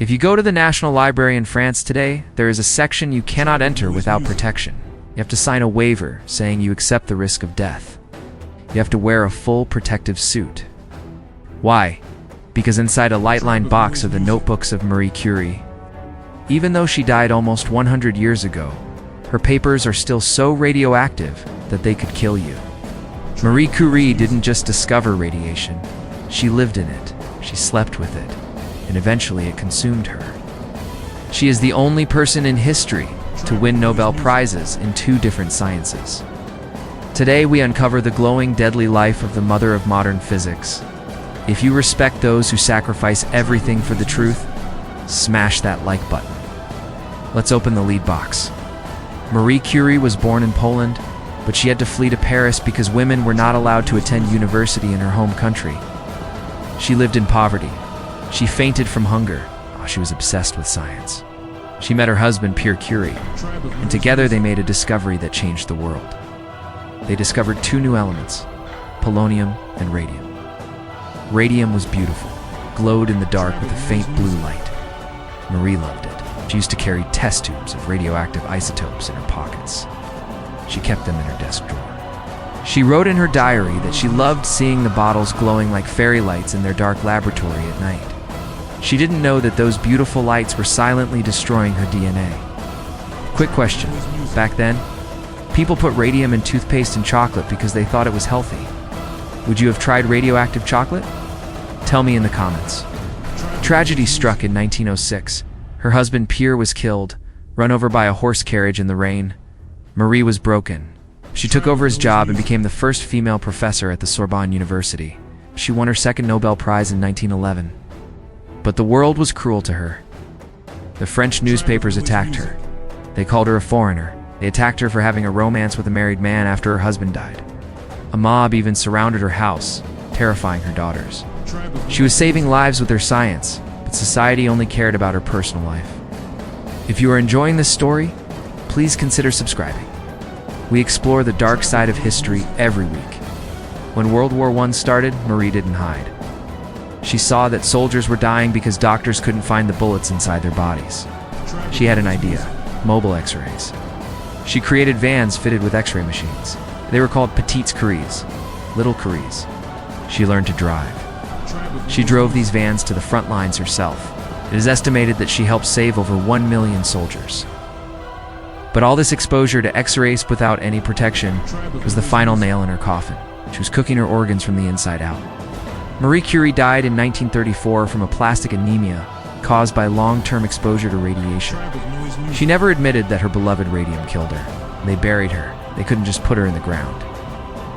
If you go to the National Library in France today, there is a section you cannot enter without protection. You have to sign a waiver saying you accept the risk of death. You have to wear a full protective suit. Why? Because inside a light-lined box are the notebooks of Marie Curie. Even though she died almost 100 years ago, her papers are still so radioactive that they could kill you. Marie Curie didn't just discover radiation, she lived in it, she slept with it, and eventually it consumed her. She is the only person in history to win Nobel Prizes in 2 different sciences. Today we uncover the glowing, deadly life of the mother of modern physics. If you respect those who sacrifice everything for the truth, smash that like button. Let's open the lead box. Marie Curie was born in Poland, but she had to flee to Paris because women were not allowed to attend university in her home country. She lived in poverty. She fainted from hunger. She was obsessed with science. She met her husband, Pierre Curie, and together they made a discovery that changed the world. They discovered 2 new elements, polonium and radium. Radium was beautiful, glowed in the dark with a faint blue light. Marie loved it. She used to carry test tubes of radioactive isotopes in her pockets. She kept them in her desk drawer. She wrote in her diary that she loved seeing the bottles glowing like fairy lights in their dark laboratory at night. She didn't know that those beautiful lights were silently destroying her DNA. Quick question. Back then, people put radium in toothpaste and chocolate because they thought it was healthy. Would you have tried radioactive chocolate? Tell me in the comments. Tragedy struck in 1906. Her husband Pierre was killed, run over by a horse carriage in the rain. Marie was broken. She took over his job and became the first female professor at the Sorbonne University. She won her 2nd Nobel Prize in 1911. But the world was cruel to her. The French newspapers attacked her. They called her a foreigner. They attacked her for having a romance with a married man after her husband died. A mob even surrounded her house, terrifying her daughters. She was saving lives with her science, but society only cared about her personal life. If you are enjoying this story, please consider subscribing. We explore the dark side of history every week. When World War I started, Marie didn't hide. She saw that soldiers were dying because doctors couldn't find the bullets inside their bodies. She had an idea: mobile X-rays. She created vans fitted with X-ray machines. They were called Little Curies, Little Curies. She learned to drive. She drove these vans to the front lines herself. It is estimated that she helped save over 1 million soldiers. But all this exposure to X-rays without any protection was the final nail in her coffin. She was cooking her organs from the inside out. Marie Curie died in 1934 from aplastic anemia caused by long-term exposure to radiation. She never admitted that her beloved radium killed her. They buried her. They couldn't just put her in the ground.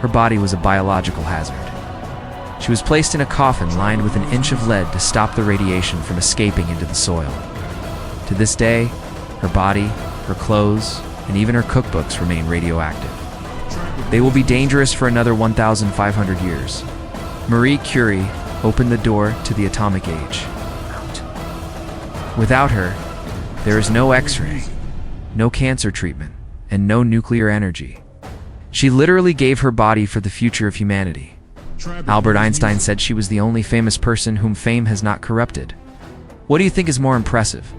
Her body was a biological hazard. She was placed in a coffin lined with 1 inch of lead to stop the radiation from escaping into the soil. To this day, her body, her clothes, and even her cookbooks remain radioactive. They will be dangerous for another 1,500 years. Marie Curie opened the door to the atomic age. Without her, there is no X-ray, no cancer treatment, and no nuclear energy. She literally gave her body for the future of humanity. Albert Einstein said she was the only famous person whom fame has not corrupted. What do you think is more impressive?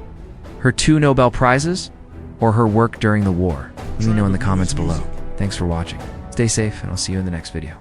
Her 2 Nobel Prizes, or her work during the war? Let me know in the comments below. Thanks for watching. Stay safe, and I'll see you in the next video.